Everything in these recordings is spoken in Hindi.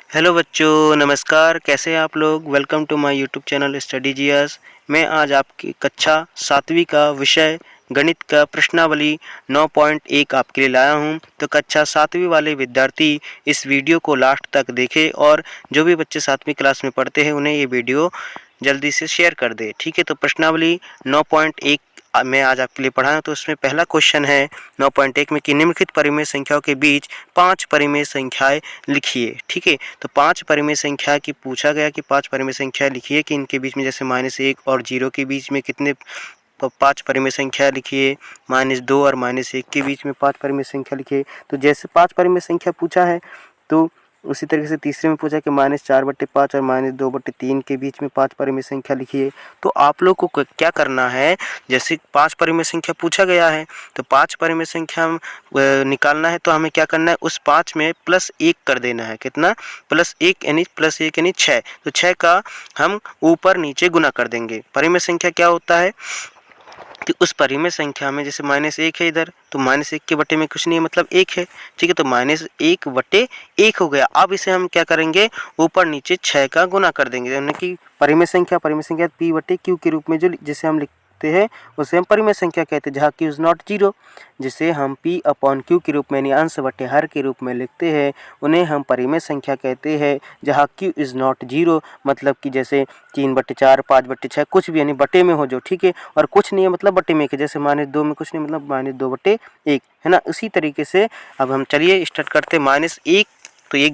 हेलो बच्चों, नमस्कार। कैसे हैं आप लोग? Welcome to my YouTube channel study GS. मैं आज आपकी कक्षा 7वीं का विषय गणित का प्रश्नावली 9.1 आपके लिए लाया हूं। तो कक्षा 7वीं वाले विद्यार्थी इस वीडियो को लास्ट तक देखें और जो भी बच्चे 7वीं क्लास में पढ़ते हैं उन्हें ये वीडियो जल्दी से शेयर कर दें। ठीक है, तो प्रश्नावली 9.1 मैं आज आपके लिए पढ़ा हूं। तो उसमें पहला क्वेश्चन है 9.1 में कि निम्नलिखित परिमेय संख्याओं के बीच 5 परिमेय संख्याएं लिखिए। ठीक है, तो 5 परिमेय संख्या की पूछा गया कि 5 परिमेय संख्या लिखिए कि इनके बीच में जैसे -1 और 0 के बीच में कितने 5 परिमेय संख्या लिखिए, -2 और -1 के बीच में 5 परिमेय संख्या लिखिए। तो जैसे 5 परिमेय संख्या पूछा है तो उसी तरीके से तीसरे में पूछा कि -4/5 और -2/3 के बीच में 5 परिमेय संख्या लिखिए। तो आप लोग को क्या करना है, जैसे 5 परिमेय संख्या पूछा गया है तो 5 परिमेय संख्या निकालना है तो हमें क्या करना है, उस 5 में +1 कर देना है। कितना? +1 यानी +1 यानी 6। तो 6 का हम ऊपर नीचे गुना कर देंगे। परिमेय संख्या क्या होता है कि उस परिमेय संख्या में जैसे -1 है इधर, तो -1 के बटे में कुछ नहीं है, मतलब 1 है। ठीक है, तो -1/1 हो गया। अब इसे हम क्या करेंगे, ऊपर नीचे 6 का गुना कर देंगे, यानी कि परिमेय संख्या P/Q के रूप में जो जिसे हम लिखते हैं उसे हम परिमेय संख्या कहते हैं, जहाँ Q इज नॉट 0। जिसे हम P/Q के रूप में यानी अंश बटे हर के रूप में लिखते हैं उन्हें हम परिमेय संख्या कहते हैं, जहाँ Q इज नॉट 0, मतलब कि जैसे 3/4, 5/6 कुछ भी यानी बटे में हो जो। ठीक है, और कुछ नहीं है मतलब बटे में, जैसे -2 में कुछ नहीं मतलब -2/1 है ना। उसी तरीके से अब हम चलिए स्टार्ट करते हैं। -1 तो 1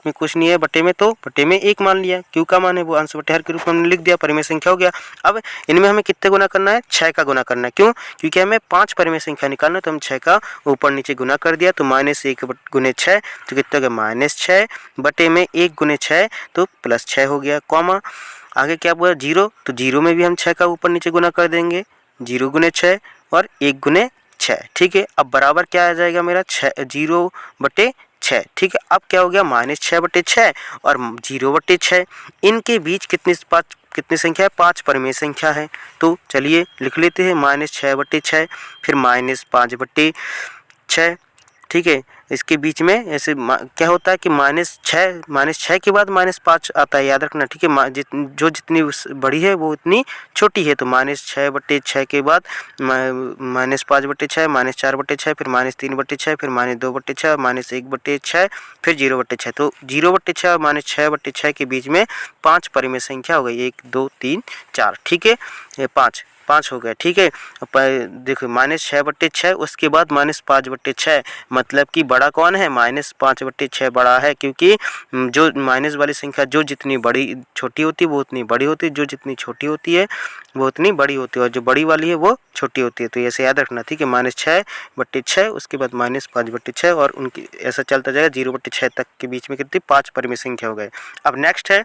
में कुछ नहीं है, बटे में तो बटे में 1 मान लिया। क्यों का मान है वो अंश बटे हर के रूप में हमने लिख दिया, परिमेय संख्या हो गया। अब इनमें हमें कितने गुना करना है? 6 का गुना करना है। क्यों? क्योंकि हमें 5 परिमेय संख्या निकालना है, तो हम 6 का ऊपर नीचे गुना कर दिया। तो -1 गुने 6 तो कितना हो गया, -6 बटे में 1 गुने 6 तो +6 हो गया। कॉमा आगे क्या हुआ, 0, तो 0 में भी हम 6 का ऊपर नीचे गुना कर देंगे, 0 गुने 6 और 1 गुने 6। ठीक है, अब बराबर क्या आ जाएगा मेरा 0/6। ठीक है, अब क्या हो गया, -6/6 और 0/6। इनके बीच कितनी संख्या है? 5 परिमेय संख्या है। तो चलिए लिख लेते हैं, -6/6 फिर -5/6। ठीक है, इसके बीच में ऐसे क्या होता है कि -6 के बाद -5 आता है, याद रखना। ठीक है, जो जितनी बड़ी है वो उतनी छोटी है। तो -6/6 के बाद -5/6, -4/6, फिर -3/6, फिर -2/6, -1/6, फिर 0/6। तो 0/6 और -6/6 के बीच में 5 परिमेय संख्या हो गई, 1 2 3 4। ठीक है, ये 5 हो गया। ठीक है, देखो -6/6 उसके बाद -5/6, मतलब कि बड़ा कौन है? -5/6 बड़ा है, क्योंकि जो माइनस वाली संख्या जो जितनी बड़ी छोटी होती है वो उतनी बड़ी होती है, जो जितनी छोटी होती है वो उतनी बड़ी होती है, और जो बड़ी वाली है वो छोटी होती है। तो ऐसे याद रखना। ठीक है, -6/6 उसके बाद -5/6 और उनकी ऐसा चलता जाएगा 0/6 तक के बीच में कितनी 5 परिमेय संख्या हो गए। अब नेक्स्ट है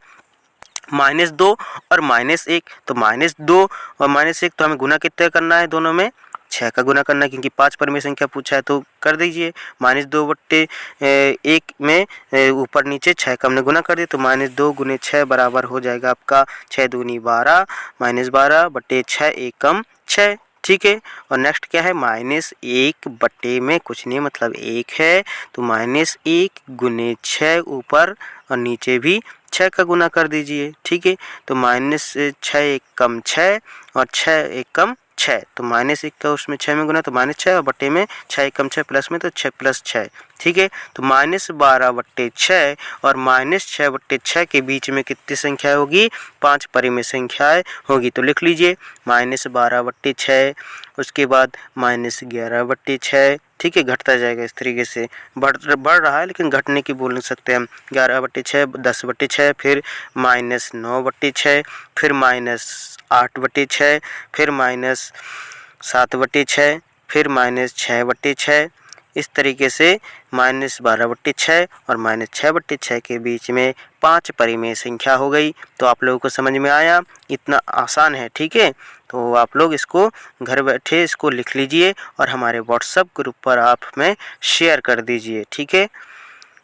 -2 और -1। तो -2 और -1 तो हमें गुना कितने करना है? दोनों में 6 का गुना करना है, क्योंकि 5 परिमेय संख्या पूछा है तो कर दीजिए। -2/1 में ऊपर नीचे 6 का हमने गुना कर दिया, तो -2 गुने 6 बराबर हो जाएगा आपका 6 दूनी 12, -12/6 एकम 6। ठीक है, और नेक्स्ट क्या है, -1 बटे में कुछ नहीं मतलब 1 है, तो -1 गुने 6 ऊपर और नीचे भी 6 का गुना कर दीजिए। ठीक है, तो -6 एकम 6 और 6 एकम 6, तो -1 का उसमें 6 में गुना तो -6 और बटे में 6 एकम 6 प्लस में तो 6 + 6। ठीक है, तो -12/6 और -6/6 के बीच में कितनी संख्या होगी? 5 परिमेय संख्याएं होगी। तो लिख लीजिए -12/6, उसके बाद -11/6। ठीक है, घटता जाएगा इस तरीके से, बढ़ रहा है लेकिन घटने की बोल नहीं सकते हम। 11/6, 10/6, फिर -9/6, फिर -8/6, फिर -7/6, फिर -6/6। इस तरीके से -12/6 और -6/6 के बीच में 5 परिमेय संख्या हो गई। तो आप लोगों को समझ में आया, इतना आसान है। ठीक है, तो आप लोग इसको घर बैठे इसको लिख लीजिए और हमारे व्हाट्सएप ग्रुप पर आप हमें शेयर कर दीजिए। ठीक है,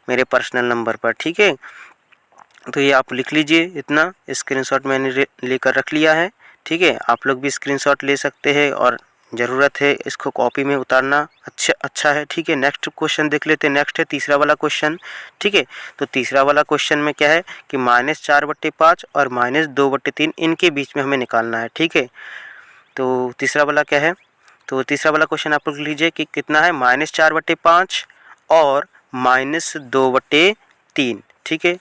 मेरे पर्सनल नंबर पर। ठीक है, तो ये आप लिख लीजिए, इतना स्क्रीनशॉट मैंने लेकर रख लिया है। ठीक है, आप लोग भी स्क्रीनशॉट ले सकते हैं और ज़रूरत है इसको कॉपी में उतारना अच्छा है। ठीक है, नेक्स्ट क्वेश्चन देख लेते हैं। नेक्स्ट है तीसरा वाला क्वेश्चन। ठीक है, तो तीसरा वाला क्वेश्चन में क्या है कि -4/5 और -2/3 इनके बीच में हमें निकालना है। ठीक है, तो तीसरा वाला क्या है, तो तीसरा वाला क्वेश्चन आप लोग लीजिए कि कितना है -4/5 और -2/3। ठीक है,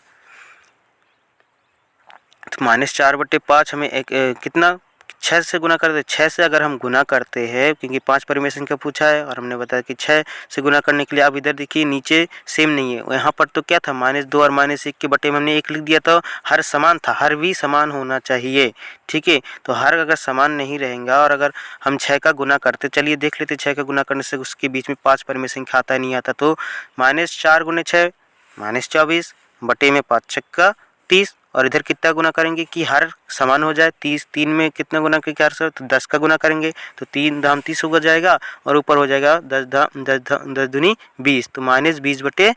तो -4/5 हमें कितना 6 से गुना कर दे। 6 से अगर हम गुना करते हैं, क्योंकि 5 परिमेय संख्या पूछा है और हमने बताया कि 6 से गुना करने के लिए अब इधर देखिए नीचे सेम नहीं है। यहाँ पर तो क्या था -2 और -1 के बटे में हमने 1 लिख दिया था। हर समान था, हर भी समान होना चाहिए। ठीक है, तो हर अगर समान नहीं रहेगा और अगर हम 6 का गुना करते, चलिए देख लेते 6 का गुना करने से उसके बीच में 5 परिमेय संख्या आता है नहीं आता, तो -4 × 6 -24 बटे में 5 छक्का 30 और इधर कितना गुना करेंगे कि हर समान हो जाए। 30 3 में कितना गुना करके 400, तो 10 का गुना करेंगे तो 3 धाम 30 हो जाएगा और ऊपर हो जाएगा 10 दूनी 20, तो -20 बटे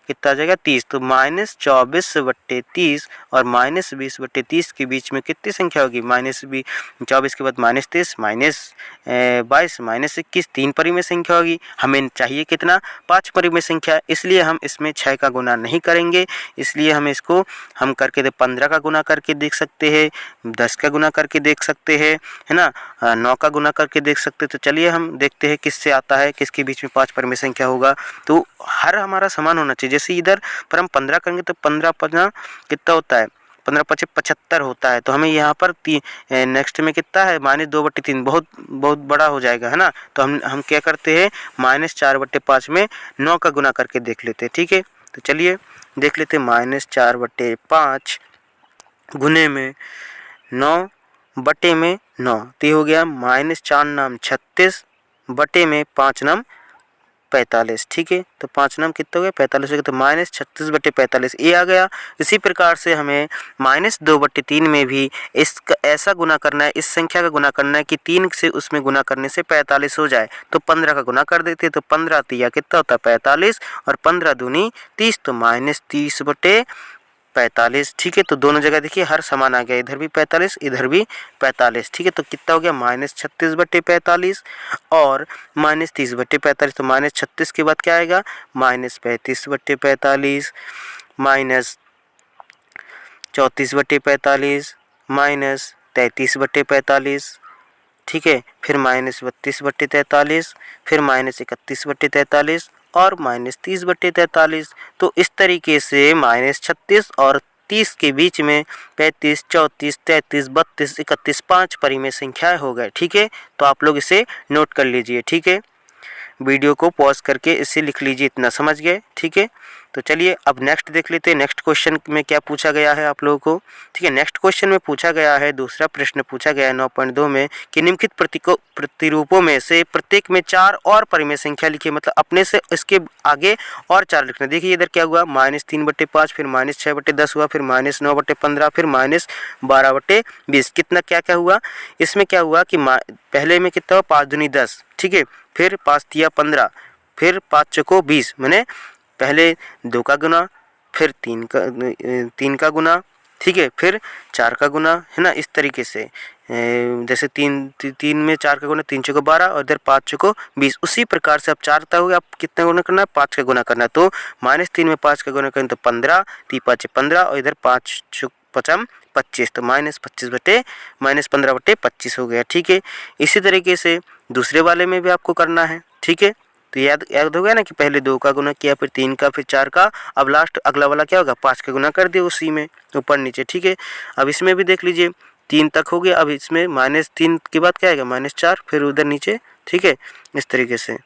कितना आ जाएगा 30, तो -24/30 और -20/30 के बीच में कितनी संख्या होगी, -24 के बाद -30 -22 -21 3 परिमेय संख्या होगी। हमें चाहिए कितना 5 परिमेय संख्या, इसलिए हम इसमें 6 का गुना नहीं करेंगे। इसलिए हम इसको हम करके 15 का गुना करके देख सकते हैं, 10 का गुना करके देख सकते हैं, है ना, 9 का गुना करके देख सकते हैं। तो चलिए हम देखते हैं किससे आता है, किसके बीच में 5 परिमेय संख्या होगा। तो हर हमारा समान होना चाहिए। जैसे इधर पर हम 15 करेंगे तो 15 5 कितना होता है, 15 5 75 होता है। तो हमें यहाँ पर नेक्स्ट में कितना है -2/3, बहुत बड़ा हो जाएगा, है ना। तो हम क्या करते हैं -4/5 में 9 का गुना करके देख लेते हैं। ठीक है, तो चलिए देख लेते हैं -4/5 गुने में 9 बटे में 9, तो ये हो गया -4 नाम 36 बटे में 5 नाम 45। ठीक है, तो 5 नाम कितना हो गया 45 हो गया, तो -36/45 ये आ गया। इसी प्रकार से हमें -2/3 में भी इसका ऐसा गुना करना है, इस संख्या का गुना करना है कि 3 से उसमें गुना करने से 45 हो जाए। तो 15 का गुना कर देते, तो 15 तिया कितना होता है 45 और 15 दूनी 30, तो -30/45। ठीक है, तो दोनों जगह देखिए हर समान आ गया, इधर भी 45 इधर भी 45। ठीक है, तो कितना हो गया -36/45 और -30/45, तो -36 के बाद क्या आएगा -35/45 -34/45 -33/45। ठीक है, फिर -32/43, फिर -31/43 और -30/43। तो इस तरीके से -36 और 30 के बीच में 35 34 33 32 31 5 परिमेय संख्याएं हो गए। ठीक है, तो आप लोग इसे नोट कर लीजिए। ठीक है, वीडियो को पॉज करके इसे लिख लीजिए, इतना समझ गए। ठीक है, तो चलिए अब नेक्स्ट देख लेते हैं। नेक्स्ट क्वेश्चन में क्या पूछा गया है आप लोगों को। ठीक है, नेक्स्ट क्वेश्चन में पूछा गया है, दूसरा प्रश्न पूछा गया है 9.2 में कि निम्नलिखित प्रतिरूपों में से प्रत्येक में 4 और परिमेय संख्या लिखिए। मतलब अपने से इसके आगे और 4 लिखना। देखिए इधर क्या हुआ -3/5, फिर -6/10 हुआ, फिर -9/15, फिर -12/20। कितना क्या क्या हुआ इसमें, क्या हुआ कि पहले में कितना हुआ 5 दूनी 10। ठीक है, फिर 5 तिया 15, फिर 5 चौको 20, मैंने पहले 2 का गुना, फिर 3 का गुना, ठीक है, फिर 4 का गुना, है ना। इस तरीके से जैसे 3 में 4 का गुना, 3 चौको 12 और इधर 5 चौको 20। उसी प्रकार से अब 4 तय हो गया, अब कितना गुना करना है 5 का गुना करना है। तो -3 में 5 का गुना करें तो 15, 3 5 15 और इधर 5 5 25, तो -15/25 हो गया। ठीक है, इसी तरीके से दूसरे वाले में भी आपको करना है। ठीक है, तो याद हो गया ना कि पहले 2 का गुना किया, फिर 3 का, फिर 4 का, अब लास्ट अगला वाला क्या होगा 5 का गुना कर दिया उसी में ऊपर नीचे। ठीक है, अब इसमें भी देख लीजिए 3 तक हो गया, अब इसमें -3 के बाद क्या आएगा -4, फिर उधर नीचे। ठीक है, इस तरीके से।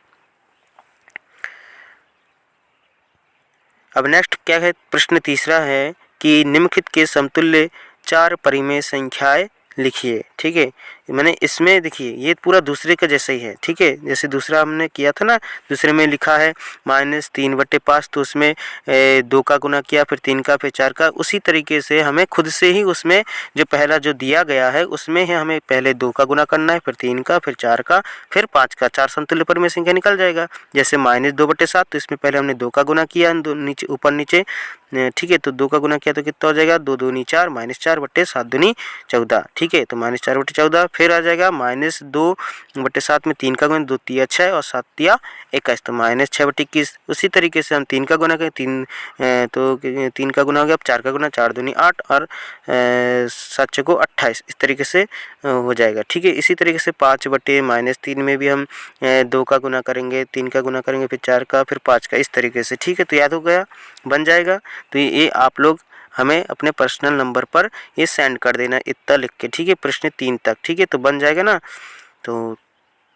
अब नेक्स्ट क्या है, प्रश्न तीसरा है कि निम्नलिखित के समतुल्य 4 परिमेय संख्याएं लिखिए। ठीक है, मैंने इसमें देखिए ये पूरा दूसरे का जैसा ही है। ठीक है, जैसे दूसरा हमने किया था ना, दूसरे में लिखा है -3/5, तो उसमें 2 का गुना किया, फिर 3 का, फिर 4 का। उसी तरीके से हमें खुद से ही उसमें जो पहला जो दिया गया है उसमें ही हमें पहले 2 का गुना करना है, फिर 3 का, फिर 4 का, फिर 5 का। 4 समतुल्य परिमेय संख्या निकल जाएगा। जैसे -2/7, तो इसमें पहले हमने 2 का गुना किया, नीचे ऊपर नीचे। ठीक है, तो 2 का गुना किया तो कितना हो जाएगा 2 दूनी 4, -4/7 दूनी 14। ठीक है, तो -4/14, फिर आ जाएगा -2/7 में 3 का गुना 2 तिया 6 और 7 तिया 21, तो -6/21। उसी तरीके से हम 3 का गुना करें, 3 का गुना हो गया, अब 4 का गुना, 4 दूनी 8 और 7 चौको 28, इस तरीके से हो जाएगा। ठीक है, इसी तरीके से 5/-3 में भी हम 2 का गुना करेंगे, 3 का गुना करेंगे, फिर 4 का, फिर 5 का, इस तरीके से। ठीक है, तो याद हो गया, बन जाएगा। तो ये आप लोग हमें अपने पर्सनल नंबर पर ये सेंड कर देना इतना लिख के। ठीक है, प्रश्न 3 तक। ठीक है, तो बन जाएगा ना। तो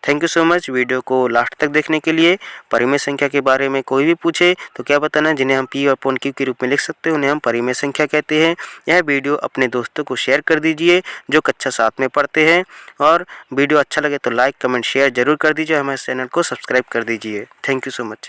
thank you so much video को लास्ट तक देखने के लिए। परिमेय संख्या के बारे में कोई भी पूछे तो क्या बताना, जिन्हें हम P अपॉन Q के रूप में लिख सकते हैं उन्हें हम परिमेय संख्या कहते हैं। यह वीडियो अपने दोस्तों को शेयर कर दीजिए जो कक्षा 7 में पढ़ते हैं, और वीडियो अच्छा लगे तो लाइक कमेंट शेयर जरूर कर दीजिए। हमारे चैनल को सब्सक्राइब कर दीजिए। Thank you so much.